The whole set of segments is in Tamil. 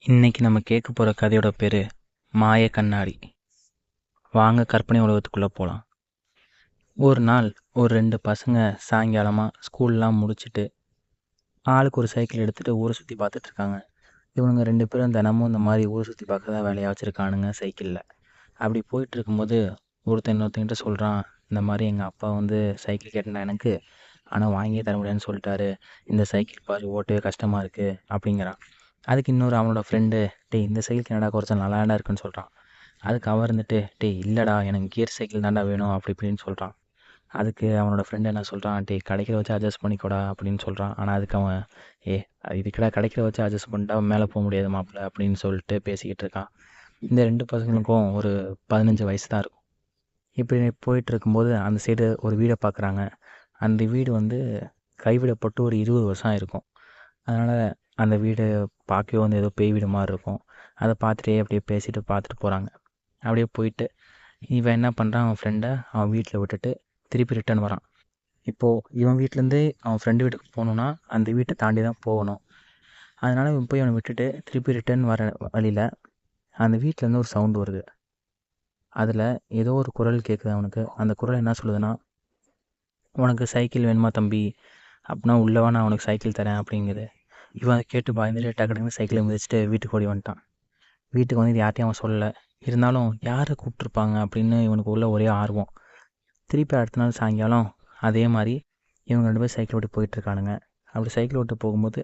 இன்னைக்கு நம்ம கேட்க போகிற கதையோட பேர் மாய கண்ணாடி. வாங்க கற்பனை உலகத்துக்குள்ளே போகலாம். ஒரு நாள் ஒரு 2 பசங்க சாயங்காலமாக ஸ்கூல்லாம் முடிச்சுட்டு ஆளுக்கு ஒரு சைக்கிள் எடுத்துகிட்டு ஊரை சுற்றி பார்த்துட்ருக்காங்க. இவனுங்க 2 பேரும் தினமும் இந்த மாதிரி ஊரை சுற்றி பார்க்க தான் வேலையாக வச்சுருக்கானுங்க சைக்கிளில். அப்படி போயிட்டு இருக்கும்போது இன்னொருத்தங்கிட்ட சொல்கிறான், இந்த மாதிரி எங்கள் அப்பா வந்து சைக்கிள் கேட்டேன் எனக்கு, ஆனால் வாங்கியே தர முடியாதுன்னு சொல்லிட்டாரு. இந்த சைக்கிள் பாரு ஓட்டவே கஷ்டமாக இருக்குது அப்படிங்கிறான். அதுக்கு இன்னொரு அவனோட ஃப்ரெண்டு, டேய் இந்த சைக்கிள் என்னடா குறைச்சா நல்லாடா இருக்குன்னு சொல்கிறான். அதுக்கு அவர் இருந்துட்டு, டேய் இல்லைடா எனக்கு கியர் சைக்கிள் தான்டா வேணும் அப்படி இப்படின்னு சொல்கிறான். அதுக்கு அவனோட ஃப்ரெண்டு என்ன சொல்கிறான், டேய் கிடைக்கிற வச்சு அட்ஜஸ்ட் பண்ணிக்கோடா அப்படின்னு சொல்கிறான். ஆனால் அதுக்கு அவன், இதுக்கடா கிடைக்கிற வச்சு அட்ஜஸ்ட் பண்ணிட்டா மேலே போக முடியாது மாப்பிள்ள அப்படின்னு சொல்லிட்டு பேசிக்கிட்டு இருக்கான். இந்த 2 பசங்களுக்கும் ஒரு 15 வயசு தான் இருக்கும். இப்படி போயிட்டு இருக்கும்போது அந்த சைடு ஒரு வீடை பார்க்குறாங்க. அந்த வீடு வந்து கைவிடப்பட்டு ஒரு 20 வருஷம் ஆயிருக்கும். அதனால் அந்த வீடு பார்க்கவே வந்து ஏதோ பேய் வீடு மாதிரி இருக்கும். அதை பார்த்துட்டே அப்படியே பேசிட்டு பார்த்துட்டு போகிறாங்க. அப்படியே போயிட்டு இவன் என்ன பண்ணுறான், அவன் ஃப்ரெண்டை அவன் வீட்டில் விட்டுட்டு திருப்பி ரிட்டர்ன் வரான். இப்போது இவன் வீட்டிலேருந்து அவன் ஃப்ரெண்டு வீட்டுக்கு போகணுன்னா அந்த வீட்டை தாண்டி தான் போகணும். அதனால் இவன் போய் அவனை விட்டுட்டு திருப்பி ரிட்டர்ன் வர வழியில் அந்த வீட்டிலேருந்து ஒரு சவுண்டு வருது. அதில் ஏதோ ஒரு குரல் கேட்குது அவனுக்கு. அந்த குரல் என்ன சொல்லுதுன்னா, உனக்கு சைக்கிள் வேணுமா தம்பி அப்படின்னா உள்ளவா நான் உனக்கு சைக்கிள் தரேன் அப்படிங்குது. இவன் அதை கேட்டு பயந்துட்டு டக்குனு சைக்கிளை மிதிச்சுட்டு வீட்டுக்கு ஓடி வந்துட்டான். வீட்டுக்கு வந்து இது யார்ட்டையும் அவன் சொல்லலை. இருந்தாலும் யாரை கூப்பிட்ருப்பாங்க அப்படின்னு இவனுக்கு உள்ள ஒரே ஆர்வம். திருப்பி அடுத்த நாள் சாயங்காலம் அதே மாதிரி இவங்க 2 பேர் சைக்கிள் ஓட்டி போயிட்டுருக்கானுங்க. அப்படி சைக்கிள் ஓட்டு போகும்போது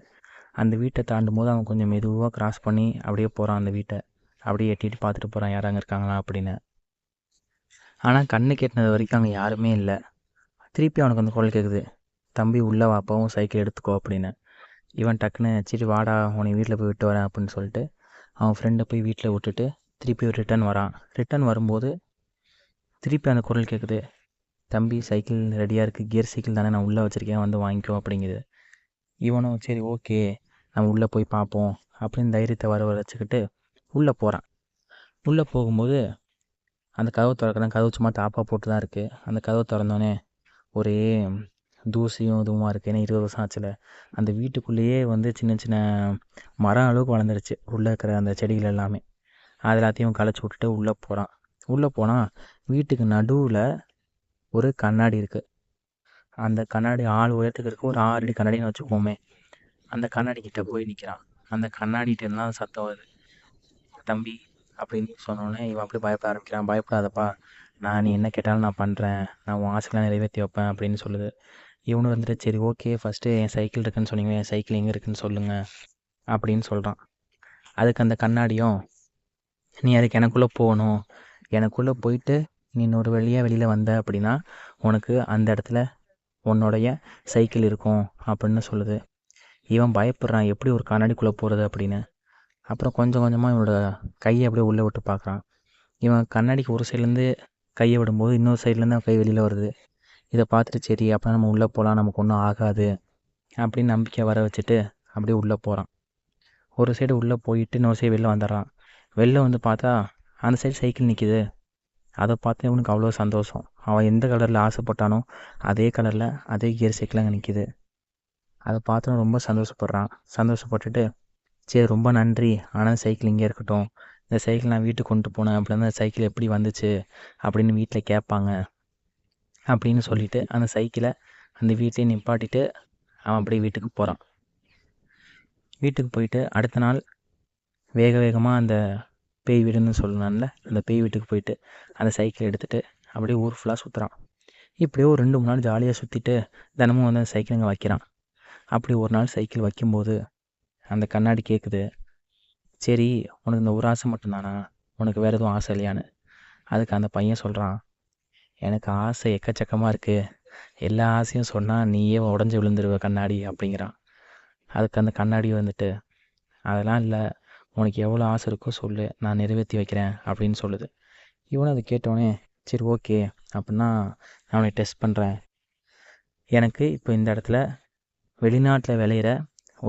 அந்த வீட்டை தாண்டும் போது அவன் கொஞ்சம் மெதுவாக கிராஸ் பண்ணி அப்படியே போகிறான். அந்த வீட்டை அப்படியே எட்டிட்டு பார்த்துட்டு போகிறான், யாராங்க இருக்காங்களா அப்படின்னு. ஆனால் கண்ணு கெட்டினது வரைக்கும் அங்கே யாருமே இல்லை. திருப்பி அவனுக்கு அந்த குரல் கேட்குது, தம்பி உள்ள வாப்பாவும் சைக்கிள் எடுத்துக்கோ அப்படின்னு. இவன் டக்குன்னு சரி வாடா உன்னை வீட்டில் போய் விட்டு வரேன் அப்படின்னு சொல்லிட்டு அவன் ஃப்ரெண்டை போய் வீட்டில் விட்டுட்டு திருப்பி ரிட்டர்ன் வரான். ரிட்டர்ன் வரும்போது திருப்பி அந்த குரல் கேட்குது, தம்பி சைக்கிள் ரெடியாக இருக்குது, கியர் சைக்கிள் தானே நான் உள்ளே வச்சுருக்கேன் வந்து வாங்கிக்கோ அப்படிங்குது. இவனும் சரி ஓகே நம்ம உள்ளே போய் பார்ப்போம் அப்படின்னு தைரியத்தை வர வச்சுக்கிட்டு உள்ளே போகிறான். உள்ளே போகும்போது அந்த கதவு திறக்கிறான். கதவு சும்மா தாப்பாக போட்டு தான் இருக்குது. அந்த கதவு திறந்தோடனே ஒரே தூசியும் இதுவுமா இருக்குது. ஏன்னா 20 வருஷம் ஆச்சுல. அந்த வீட்டுக்குள்ளேயே வந்து சின்ன சின்ன மரம் அளவுக்கு வளர்ந்துருச்சு உள்ளே இருக்கிற அந்த செடிகள் எல்லாமே. அது எல்லாத்தையும் களைச்சி விட்டுட்டு உள்ளே போகிறான். உள்ளே போனால் வீட்டுக்கு நடுவில் ஒரு கண்ணாடி இருக்குது. அந்த கண்ணாடி ஆள் உயரத்துக்கு இருக்குது. ஒரு 6 அடி கண்ணாடின்னு வச்சுக்கோமே. அந்த கண்ணாடி கிட்ட போய் நிற்கிறான். அந்த கண்ணாடிகிட்ட இருந்தால் சத்தம் வருது, தம்பி அப்படின்னு சொன்னோடனே இவன் அப்படி பயப்பட ஆரம்பிக்கிறான். பயப்படாதப்பா, நீ என்ன கேட்டாலும் நான் பண்ணுறேன், நான் உன் ஆசைலாம் நிறைவேற்றி வைப்பேன் அப்படின்னு சொல்லுது. இவனு வந்துட்டு சரி ஓகே ஃபஸ்ட்டு என் சைக்கிள் இருக்குன்னு சொன்னீங்க, என் சைக்கிள் எங்கே இருக்குன்னு சொல்லுங்கள் அப்படின்னு சொல்கிறான். அதுக்கு அந்த கண்ணாடியும், நீ அதுக்கு எனக்குள்ளே போகணும், எனக்குள்ளே போயிட்டு நீ இன்னொரு வழியாக வெளியில் வந்த அப்படின்னா உனக்கு அந்த இடத்துல உன்னோடைய சைக்கிள் இருக்கும் அப்படின்னு சொல்லுது. இவன் பயப்படுறான், எப்படி ஒரு கண்ணாடிக்குள்ளே போகிறது அப்படின்னு. அப்புறம் கொஞ்சம் கொஞ்சமாக இவனோட கையை அப்படியே உள்ளே விட்டு பார்க்குறான். இவன் கண்ணாடிக்கு ஒரு சைட்லேருந்து கையை விடும்போது இன்னொரு சைட்லேருந்து அவன் கை வெளியில் வருது. இதை பார்த்துட்டு சரி அப்படின்னா நம்ம உள்ளே போகலாம், நமக்கு ஒன்றும் ஆகாது அப்படின்னு நம்பிக்கை வர வச்சுட்டு அப்படியே உள்ளே போகிறான். ஒரு சைடு உள்ளே போயிட்டு இன்னொரு சைடு வெளில வந்துடுறான். வெளில வந்து பார்த்தா அந்த சைடு சைக்கிள் நிற்கிது. அதை பார்த்து இவனுக்கு அவ்வளோ சந்தோஷம். அவன் எந்த கலரில் ஆசைப்பட்டானோ அதே கலரில் அதே கியர் சைக்கிள் அங்கே நிற்கிது. அதை பார்த்து ரொம்ப சந்தோஷப்படுறான். சந்தோஷப்பட்டுட்டு சரி ரொம்ப நன்றி, ஆனால் சைக்கிள் இங்கே இருக்கட்டும், இந்த சைக்கிள் நான் வீட்டுக்கு கொண்டு போனேன் அப்படின்னா அந்த சைக்கிள் எப்படி வந்துச்சு அப்படின்னு வீட்டில் கேட்பாங்க அப்படின்னு சொல்லிவிட்டு அந்த சைக்கிளை அந்த வீட்லேயே நிப்பாட்டிட்டு அவன் அப்படியே வீட்டுக்கு போகிறான். வீட்டுக்கு போயிட்டு அடுத்த நாள் வேக வேகமாக அந்த பேய் வீடுன்னு சொல்லலாம்ல, அந்த பேய் வீட்டுக்கு போயிட்டு அந்த சைக்கிளை எடுத்துகிட்டு அப்படியே ஊர் ஃபுல்லாக சுற்றுறான். இப்படியே ஒரு 2 3 நாள் ஜாலியாக சுற்றிட்டு தினமும் வந்து அந்த சைக்கிள் அங்கே வைக்கிறான். அப்படி ஒரு நாள் சைக்கிள் வைக்கும்போது அந்த கண்ணாடி கேட்குது, சரி உனக்கு இந்த ஒரு ஆசை மட்டும்தானா, உனக்கு வேறு எதுவும் ஆசை இல்லையான்னு. அதுக்கு அந்த பையன் சொல்கிறான், எனக்கு ஆசை எக்கச்சக்கமாக இருக்குது, எல்லா ஆசையும் சொன்னால் நீயே உடஞ்சி விழுந்துருவ கண்ணாடி அப்படிங்கிறான். அதுக்கு அந்த கண்ணாடி வந்துட்டு, அதெல்லாம் இல்லை, உனக்கு எவ்வளோ ஆசை இருக்கோ சொல்லு, நான் நிறைவேற்றி வைக்கிறேன் அப்படின்னு சொல்லுது. இவனும் அதை கேட்டோடனே சரி ஓகே அப்படின்னா நான் உன்னை டெஸ்ட் பண்ணுறேன், எனக்கு இப்போ இந்த இடத்துல வெளிநாட்டில் விளையிற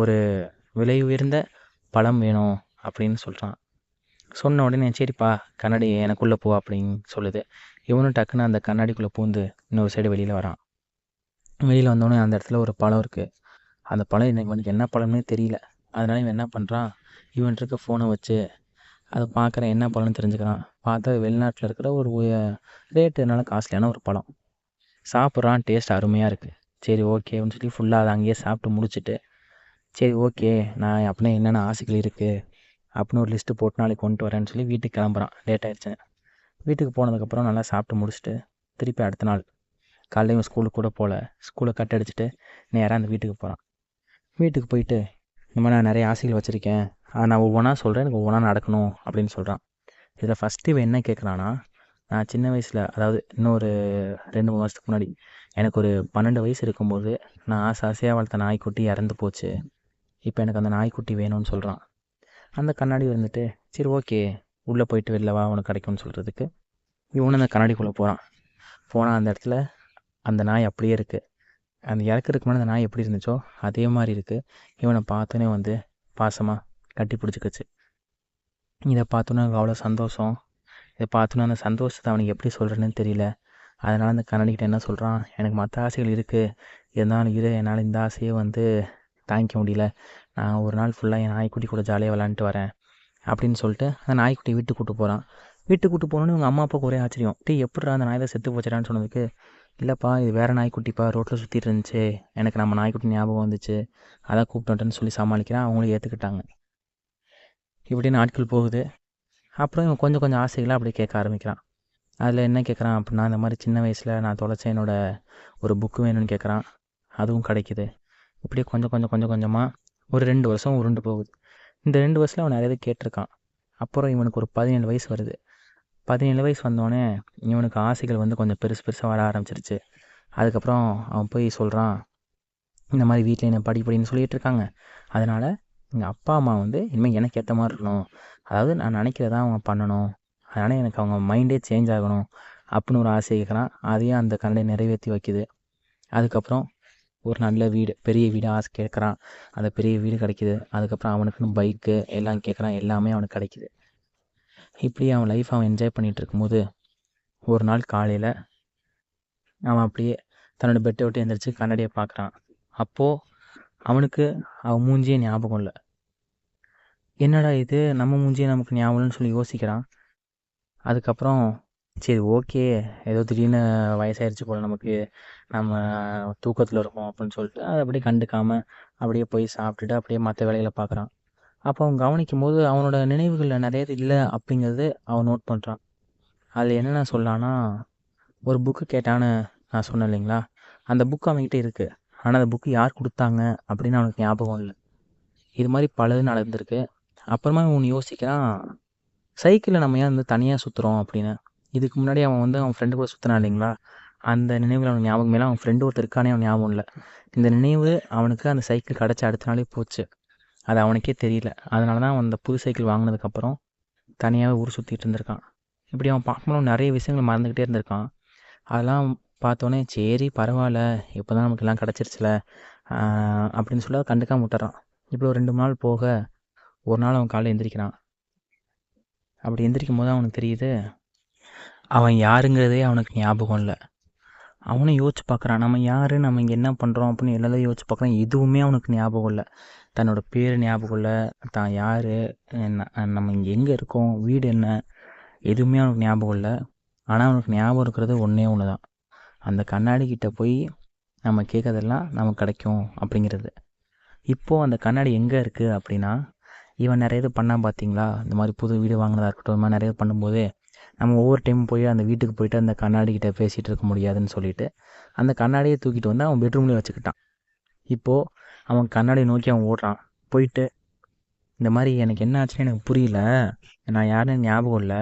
ஒரு விலை உயர்ந்த பழம் வேணும் அப்படின்னு சொல்கிறான். சொன்ன உடனே சரிப்பா கண்ணாடி எனக்குள்ளே போ அப்படின்னு சொல்லுது. இவனும் டக்குன்னு அந்த கண்ணாடிக்குள்ளே பூந்து இன்னொரு சைடு வெளியில் வரான். வெளியில் வந்தோடனே அந்த இடத்துல ஒரு பழம் இருக்குது. அந்த பழம் இவனுக்கு என்ன பழம்னே தெரியல. அதனால இவன் என்ன பண்ணுறான், இவன்ட்ட இருக்க ஃபோனை வச்சு அதை பார்க்குறேன் என்ன பழம்னு தெரிஞ்சுக்கிறான். பார்த்தா வெளிநாட்டில் இருக்கிற ஒரு ரேட்டு நல்ல காஸ்ட்லியான ஒரு பழம். சாப்பிட்றான், டேஸ்ட் அருமையாக இருக்குது. சரி ஓகே அப்படின்னு சொல்லி ஃபுல்லாக அதை அங்கேயே சாப்பிட்டு முடிச்சுட்டு, சரி ஓகே நான் அப்படின்னா என்னென்ன ஆசைகள் இருக்குது அப்படின்னு ஒரு லிஸ்ட்டு போட்டு நாளைக்கு கொண்டு வரேன்னு சொல்லி வீட்டுக்கு கிளம்புறான். லேட் ஆயிடுச்சு. வீட்டுக்கு போனதுக்கப்புறம் நல்லா சாப்பிட்டு முடிச்சுட்டு திருப்பி அடுத்த நாள் காலையில் இவன் ஸ்கூலுக்கு கூட போகல, ஸ்கூலை கட் அடிச்சுட்டு நேராக அந்த வீட்டுக்கு போகிறான். வீட்டுக்கு போயிட்டு இந்த மாதிரி நான் நிறைய ஆசைகள் வச்சுருக்கேன், அதை நான் ஒவ்வொன்றா சொல்கிறேன், எனக்கு ஒவ்வொன்றா நடக்கணும் அப்படின்னு சொல்கிறான். இதில் ஃபஸ்ட்டு இவன் என்ன கேட்குறான்னா, நான் சின்ன வயசில், அதாவது இன்னொரு 2-3 வருஷத்துக்கு முன்னாடி எனக்கு ஒரு 12 வயசு இருக்கும்போது நான் ஆசையாக வளர்த்த நாய்க்குட்டி இறந்து போச்சு. இப்போ எனக்கு அந்த நாய்க்குட்டி வேணும்னு சொல்கிறான். அந்த கண்ணாடி வந்துட்டு சரி ஓகே உள்ளே போயிட்டு வெளில வா உனக்கு கிடைக்கும்னு சொல்கிறதுக்கு இவனு அந்த கண்ணாடிக்குள்ளே போகிறான். போனால் அந்த இடத்துல அந்த நாய் அப்படியே இருக்குது. அந்த இறக்குறதுக்கு முன்னாடி அந்த நாய் எப்படி இருந்துச்சோ அதே மாதிரி இருக்குது. இவனை பார்த்தோன்னே வந்து பாசமாக கட்டி பிடிச்சிக்கிச்சு. இதை பார்த்தோன்னே எனக்கு அவ்வளோ சந்தோஷம். இதை பார்த்தோன்னே அந்த சந்தோஷத்தை அவனுக்கு எப்படி சொல்கிறேன்னு தெரியல. அதனால் அந்த கண்ணாடிக்கிட்ட என்ன சொல்கிறான், எனக்கு மற்ற ஆசைகள் இருக்குது, இருந்தாலும் என்னால் இந்த ஆசையை வந்து தாங்கிக்க முடியல, நான் ஒரு நாள் ஃபுல்லாக என் நாய்க்குட்டி கூட ஜாலியாக விளாண்டுட்டு வரேன் அப்படின்னு சொல்லிட்டு அந்த நாய்க்குட்டி வீட்டுக்கு கூப்பிட்டு போகிறான். வீட்டுக்கு கூப்பிட்டு போனோன்னு இவங்க அம்மா அப்பாவுக்கு ஒரே ஆச்சரியம். எப்படிடா அந்த நாய் தான் செத்து போச்சுடான்னு சொன்னதுக்கு, இல்லைப்பா இது வேறு நாய்க்குட்டிப்பா, ரோட்டில் சுற்றிட்டு இருந்துச்சு, எனக்கு நம்ம நாய்க்குட்டி ஞாபகம் வந்துச்சு, அதான் கூப்பிட்டுன்ட்டுன்னு சொல்லி சமாளிக்கிறேன். அவங்களும் ஏற்றுக்கிட்டாங்க. இப்படி நாட்கள் போகுது. அப்புறம் இவன் கொஞ்சம் கொஞ்சம் ஆசைகளாக அப்படியே கேட்க ஆரம்பிக்கிறான். அதில் என்ன கேட்குறான் அப்படின்னா, இந்த மாதிரி சின்ன வயசில் நான் தொலைச்ச ஒரு புக்கு வேணும்னு கேட்குறான். அதுவும் கிடைக்கிது. இப்படியே கொஞ்சம் கொஞ்சம் கொஞ்சம் கொஞ்சமாக ஒரு 2 வருஷம் உருண்டு போகுது. இந்த 2 வருஷத்தில் அவன் நிறைய இது கேட்டிருக்கான். அப்புறம் இவனுக்கு ஒரு 17 வயசு வருது. 17 வயசு வந்தோடனே இவனுக்கு ஆசைகள் வந்து கொஞ்சம் பெருசு பெருசாக வர ஆரம்பிச்சிருச்சு. அதுக்கப்புறம் அவன் போய் சொல்கிறான், இந்த மாதிரி வீட்டில் என்ன படின்னு சொல்லிகிட்டு இருக்காங்க, அதனால் எங்கள் அப்பா அம்மா வந்து இனிமேல் எனக்கு ஏற்ற மாதிரி இருக்கணும், அதாவது நான் நினைக்கிறதா அவங்க பண்ணணும், அதனால் எனக்கு அவங்க மைண்டே சேஞ்ச் ஆகணும் அப்படின்னு ஒரு ஆசை கேட்குறான். அதையும் அந்த கண்ணை நிறைவேற்றி வைக்கிது. அதுக்கப்புறம் ஒரு நல்ல வீடு, பெரிய வீடு ஆசை கேட்குறான். அந்த பெரிய வீடு கிடைக்கிது. அதுக்கப்புறம் அவனுக்குன்னு பைக்கு எல்லாம் கேட்குறான். எல்லாமே அவனுக்கு கிடைக்கிது. இப்படி அவன் லைஃப் அவன் என்ஜாய் பண்ணிகிட்டு இருக்கும்போது ஒரு நாள் காலையில் அவன் அப்படியே தன்னோட பெட்டை விட்டு எழுந்திரிச்சு கண்ணாடியை பார்க்குறான். அப்போது அவனுக்கு அவன் மூஞ்சியே ஞாபகம் இல்லை. என்னடா இது நம்ம மூஞ்சியே நமக்கு ஞாபகம்னு சொல்லி யோசிக்கிறான். அதுக்கப்புறம் சரி ஓகே ஏதோ திடீர்னு வயசாயிருச்சு போல் நமக்கு, நம்ம தூக்கத்தில் இருக்கோம் அப்படின்னு சொல்லிட்டு அதை அப்படியே கண்டுக்காமல் அப்படியே போய் சாப்பிட்டுட்டு அப்படியே மற்ற வேலைகளை பார்க்குறான். அப்போ அவன் கவனிக்கும் போது அவனோட நினைவுகளில் நிறைய இல்லை அப்படிங்கிறது அவன் நோட் பண்ணுறான். அதில் என்னென்ன சொல்லலான்னா, ஒரு புக்கு கேட்டான்னு நான் சொன்னேன் இல்லைங்களா, அந்த புக்கு அவன்கிட்ட இருக்குது. ஆனால் அந்த புக்கு யார் கொடுத்தாங்க அப்படின்னு அவனுக்கு ஞாபகம் இல்லை. இது மாதிரி பலது நடந்திருக்கு. அப்புறமா ஒன்று யோசிக்கிறான், சைக்கிளில் நம்ம ஏன் வந்து தனியாக சுற்றுறோம் அப்படின்னு. இதுக்கு முன்னாடி அவன் வந்து அவன் ஃப்ரெண்டு கூட சுற்றினான் இல்லைங்களா, அந்த நினைவுகள் அவனுக்கு ஞாபகம் இல்லை. அவன் ஃப்ரெண்டு ஒருத்தர் இருக்கானே அவன் ஞாபகம் இல்லை. இந்த நினைவு அவனுக்கு அந்த சைக்கிள் கிடச்ச அடுத்த நாளே போச்சு. அது அவனுக்கே தெரியல. அதனால தான் அவன் அந்த புது சைக்கிள் வாங்கினதுக்கப்புறம் தனியாகவே ஊர் சுற்றிட்டு இருந்திருக்கான். இப்படி அவன் பார்க்கும்போது நிறைய விஷயங்கள் மறந்துக்கிட்டே இருந்திருக்கான். அதெல்லாம் பார்த்தோன்னே சரி பரவாயில்ல, இப்போ தான் நமக்கு எல்லாம் கிடச்சிருச்சுல அப்படின்னு சொல்லி அதை கண்டுக்காம விட்டுறான். இப்படி ஒரு 2 நாள் போக ஒரு நாள் அவன் காலையில் எந்திரிக்கிறான். அப்படி எந்திரிக்கும் போது அவனுக்கு தெரியுது, அவன் யாருங்கிறதே அவனுக்கு ஞாபகம் இல்லை. அவனும் யோசிச்சு பார்க்குறான், நம்ம யார், நம்ம இங்கே என்ன பண்ணுறோம் அப்படின்னு எல்லாத்தையும் யோசிச்சு பார்க்குறான். எதுவுமே அவனுக்கு ஞாபகம் இல்லை. தன்னோட பேர் ஞாபகம் இல்லை, தான் யார், நம்ம இங்கே எங்கே இருக்கோம், வீடு என்ன, எதுவுமே அவனுக்கு ஞாபகம் இல்லை. ஆனால் அவனுக்கு ஞாபகம் இருக்கிறது ஒன்றே ஒன்று தான், அந்த கண்ணாடிக்கிட்ட போய் நம்ம கேட்கறதெல்லாம் நமக்கு கிடைக்கும் அப்படிங்கிறது. இப்போது அந்த கண்ணாடி எங்கே இருக்குது அப்படின்னா, இவன் நிறைய இது பண்ணால் பார்த்தீங்களா, இந்த மாதிரி புது வீடு வாங்கினதா இருக்கட்டும், இந்த மாதிரி நிறைய பண்ணும்போது நம்ம ஒவ்வொரு டைம் போய் அந்த வீட்டுக்கு போயிட்டு அந்த கண்ணாடிக்கிட்ட பேசிகிட்டு இருக்க முடியாதுன்னு சொல்லிட்டு அந்த கண்ணாடியை தூக்கிட்டு வந்து அவன் பெட்ரூம்லேயே வச்சுக்கிட்டான். இப்போது அவன் கண்ணாடியை நோக்கி அவன் ஓடுறான். போயிட்டு இந்த மாதிரி எனக்கு என்ன ஆச்சுன்னு எனக்கு புரியல, நான் யாருன்னு ஞாபகம் இல்லை,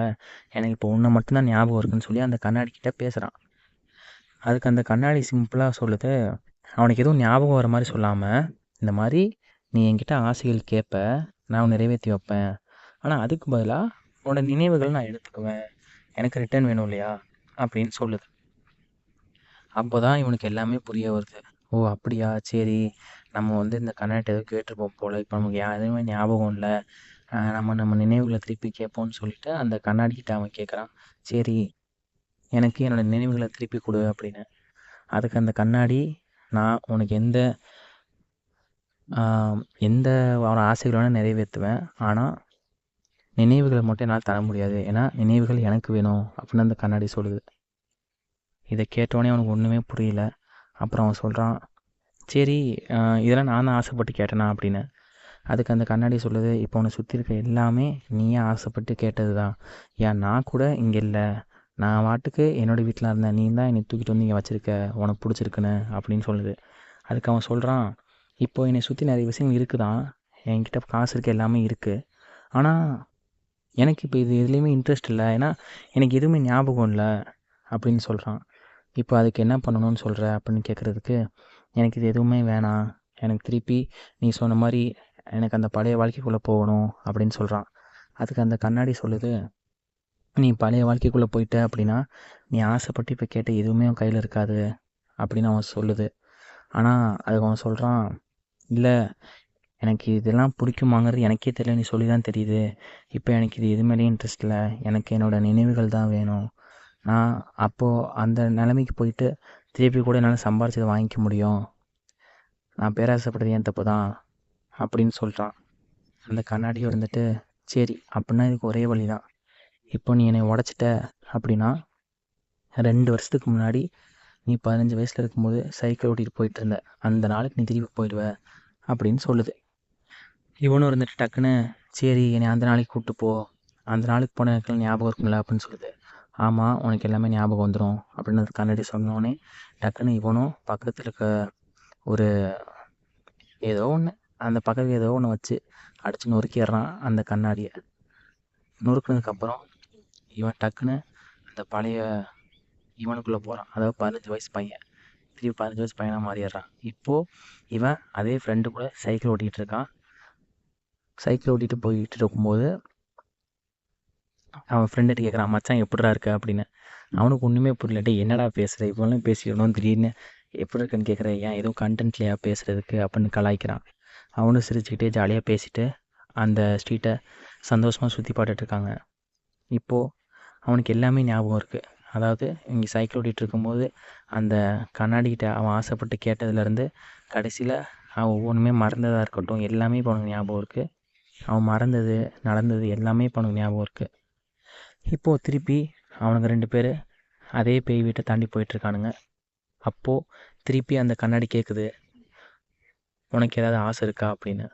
எனக்கு இப்போ உன்னை மட்டும்தான் ஞாபகம் இருக்குன்னு சொல்லி அந்த கண்ணாடிக்கிட்ட பேசுகிறான். அதுக்கு அந்த கண்ணாடி சிம்பிளாக சொல்லுது, அவனுக்கு எதுவும் ஞாபகம் வர மாதிரி சொல்லாமல், இந்த மாதிரி நீ என்கிட்ட ஆசைகள் கேட்ப, நான் நிறைவேற்றி வைப்பேன், ஆனால் அதுக்கு பதிலாக உன்னோட நினைவுகள் நான் எடுத்துக்குவேன், எனக்கு ரிட்டர்ன் வேணும் இல்லையா அப்படின்னு சொல்லுது. அப்போ தான் இவனுக்கு எல்லாமே புரிய வருது. ஓ அப்படியா, சரி நம்ம வந்து இந்த கண்ணாடிட்ட ஏதோ கேட்டிருப்போம் போல், இப்போ நமக்கு எதுவுமே ஞாபகம் இல்லை, நம்ம நினைவுகளை திருப்பி கேட்போம்னு சொல்லிட்டு அந்த கண்ணாடிக்கிட்ட அவன் கேட்குறான், சரி எனக்கு என்னோடய நினைவுகளை திருப்பி கொடு அப்படின்னு. அதுக்கு அந்த கண்ணாடி, நான் உனக்கு எந்த எந்த அவனோட ஆசைகள் வேணால் நிறைவேற்றுவேன். ஆனால் நினைவுகளை மட்டும் என்னால் தர முடியாது. ஏன்னா நினைவுகள் எனக்கு வேணும் அப்படின்னு அந்த கண்ணாடி சொல்லுது. இதை கேட்டோடனே அவனுக்கு ஒன்றுமே புரியல. அப்புறம் அவன் சொல்கிறான், சரி இதெல்லாம் நான் தான் ஆசைப்பட்டு கேட்டேனா அப்படின்னு. அதுக்கு அந்த கண்ணாடி சொல்லுது, இப்போ உன்னை சுற்றி இருக்க எல்லாமே நீயே ஆசைப்பட்டு கேட்டது தான். ஏன் நான் கூட இங்கே இல்லை, நான் வாட்டுக்கு என்னோடய வீட்டில் இருந்தேன், நீ தான் என்னை தூக்கிட்டு வந்து இங்கே வச்சுருக்க, உனக்கு பிடிச்சிருக்குன்னு அப்படின்னு சொல்லுது. அதுக்கு அவன் சொல்கிறான், இப்போ என்னை சுற்றி நிறைய விஷயங்கள் இருக்குதான், என்கிட்ட காசு இருக்குது, எல்லாமே இருக்குது. ஆனால் எனக்கு இப்போ இது எதுலேயுமே இன்ட்ரெஸ்ட் இல்லை. ஏன்னா எனக்கு எதுவுமே ஞாபகம் இல்லை அப்படின்னு சொல்கிறான். இப்போ அதுக்கு என்ன பண்ணணும்னு சொல்கிற அப்படின்னு கேட்குறதுக்கு, எனக்கு இது எதுவுமே வேணாம், எனக்கு திருப்பி நீ சொன்ன மாதிரி எனக்கு அந்த பழைய வாழ்க்கைக்குள்ளே போகணும் அப்படின்னு சொல்கிறான். அதுக்கு அந்த கண்ணாடி சொல்லுது, நீ பழைய வாழ்க்கைக்குள்ளே போயிட்ட அப்படின்னா நீ ஆசைப்பட்டு இப்போ கேட்ட எதுவுமே அவன் கையில் இருக்காது அப்படின்னு அவன் சொல்லுது. ஆனால் அதுக்கு அவன் சொல்கிறான், இல்லை எனக்கு இதெல்லாம் பிடிக்குமாங்கிறது எனக்கே தெரியல, நீ சொல்லி தான் தெரியுது. இப்போ எனக்கு இது எது மேலேயும் இன்ட்ரெஸ்ட் இல்லை, எனக்கு என்னோடய நினைவுகள் தான் வேணும். நான் அப்போது அந்த நிலைமைக்கு போயிட்டு திருப்பி கூட என்னால் சம்பாரிச்சதை வாங்கிக்க முடியும். நான் பேராசைப்பட்டது என் தப்பு தான் அப்படின்னு சொல்கிறான். அந்த கண்ணாடியும் இருந்துட்டு, சரி அப்படின்னா இதுக்கு ஒரே வழி தான். இப்போ நீ என்னை உடச்சிட்ட அப்படின்னா 2 வருஷத்துக்கு முன்னாடி நீ 15 வயசில் இருக்கும்போது சைக்கிள் ஓட்டிகிட்டு போயிட்டு இருந்த அந்த நாளுக்கு நீ திருப்பி போயிடுவ அப்படின்னு சொல்லுது. இவனும் இருந்துட்டு டக்குன்னு, சரி என்னை அந்த நாளைக்கு கூப்பிட்டு போ, அந்த நாளுக்கு போன எனக்கு ஞாபகம் இருக்கும்ல அப்படின்னு சொல்லுது. ஆமாம், உனக்கு எல்லாமே ஞாபகம் வந்துடும் அப்படின்னு கண்ணாடி சொன்னோடனே டக்குன்னு இவனும் பக்கத்தில் இருக்க ஒரு ஏதோ ஒன்று, அந்த பக்கத்துக்கு ஏதோ ஒன்று வச்சு அடித்து நொறுக்கிடுறான் அந்த கண்ணாடியை. நொறுக்குனதுக்கப்புறம் இவன் டக்குன்னு அந்த பழைய இவனுக்குள்ளே போகிறான். அதாவது 15 வயசு பையன் திருப்பி 15 வயசு பையனாக மாறிடுறான். இப்போது இவன் அதே ஃப்ரெண்டு கூட சைக்கிள் ஓட்டிகிட்டு இருக்கான். சைக்கிள் ஓட்டிகிட்டு போயிட்டு இருக்கும்போது அவன் ஃப்ரெண்டுகிட்ட கேட்குறான், மச்சான் எப்படிடா இருக்க அப்படின்னு. அவனுக்கு ஒன்றுமே புரியல. டே என்னடா பேசுகிற, இவ்வளோலாம் பேசிடணும், திடீர்னு எப்படி இருக்குன்னு கேட்குற, ஏன் எதுவும் கண்டென்ட் இல்லையா பேசுகிறதுக்கு அப்படின்னு கலாய்க்கிறான். அவனும் சிரிச்சுக்கிட்டே ஜாலியாக பேசிட்டு அந்த ஸ்ட்ரீட்டை சந்தோஷமாக சுற்றி பாட்டுட்ருக்காங்க. இப்போது அவனுக்கு எல்லாமே ஞாபகம் இருக்குது. அதாவது இங்கே சைக்கிள் ஓட்டிகிட்டு இருக்கும்போது அந்த கண்ணாடிக்கிட்ட அவன் ஆசைப்பட்டு கேட்டதுலேருந்து கடைசியில் அவன் ஒவ்வொன்றுமே மறந்ததாக இருக்கட்டும், எல்லாமே இப்போ அவனுக்கு ஞாபகம் இருக்குது. அவன் மறந்தது நடந்தது எல்லாமே இப்போ அவனுக்கு ஞாபகம் இருக்குது. இப்போது திருப்பி அவனுங்க 2 பேர் அதே பேய் வீட்டை தாண்டி போயிட்டுருக்கானுங்க. அப்போது திருப்பி அந்த கண்ணாடி கேட்குது, உனக்கு ஏதாவது ஆசை இருக்கா அப்படின்னு.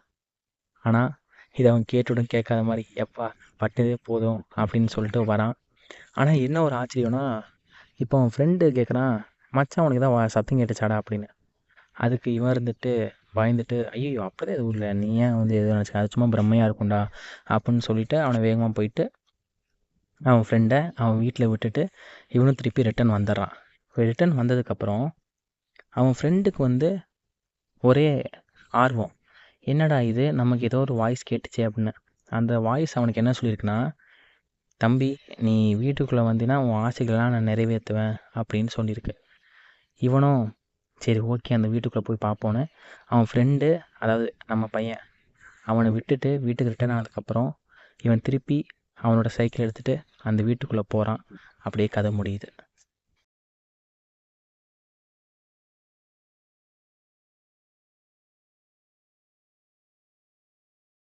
ஆனால் இதை அவன் கேட்டுவிடும் கேட்காத மாதிரி, எப்பா பட்டதே போதும் அப்படின்னு சொல்லிட்டு வரான். ஆனால் என்ன ஒரு ஆச்சரியம்னா, இப்போ அவன் ஃப்ரெண்டு கேட்குறான், மச்சான் உனக்கு தான் சத்தம் கேட்டுச்சாடா அப்படின்னு. அதுக்கு இவன் இருந்துட்டு பயந்துட்டு, ஐயோ அப்படிதான் எதுவும் இல்லை, நீ ஏன் எதுவும் நினச்சிக்க, அது சும்மா பிரம்மையாக இருக்கும்டா அப்படின்னு சொல்லிட்டு அவனை வேகமாக போயிட்டு அவன் ஃப்ரெண்டை அவன் வீட்டில் விட்டுட்டு இவனும் திருப்பி ரிட்டன் வந்துடுறான். ரிட்டன் வந்ததுக்கப்புறம் அவன் ஃப்ரெண்டுக்கு ஒரே ஆர்வம், என்னடா இது நமக்கு ஏதோ ஒரு வாய்ஸ் கேட்டுச்சே அப்படின்னு. அந்த வாய்ஸ் அவனுக்கு என்ன சொல்லியிருக்குன்னா, தம்பி நீ வீட்டுக்குள்ளே வந்தீன்னா உன் ஆசைகளெலாம் நான் நிறைவேற்றுவேன் அப்படின்னு சொல்லியிருக்கு. இவனும் சரி ஓகே அந்த வீட்டுக்குள்ளே போய் பார்ப்போன்னு அவன் ஃப்ரெண்டு, அதாவது நம்ம பையன், அவனை விட்டுட்டு வீட்டுக்கு ரிட்டர்ன் ஆனதுக்கப்புறம் இவன் திருப்பி அவனோட சைக்கிள் எடுத்துகிட்டு அந்த வீட்டுக்குள்ளே போகிறான். அப்படியே கதை முடியுது.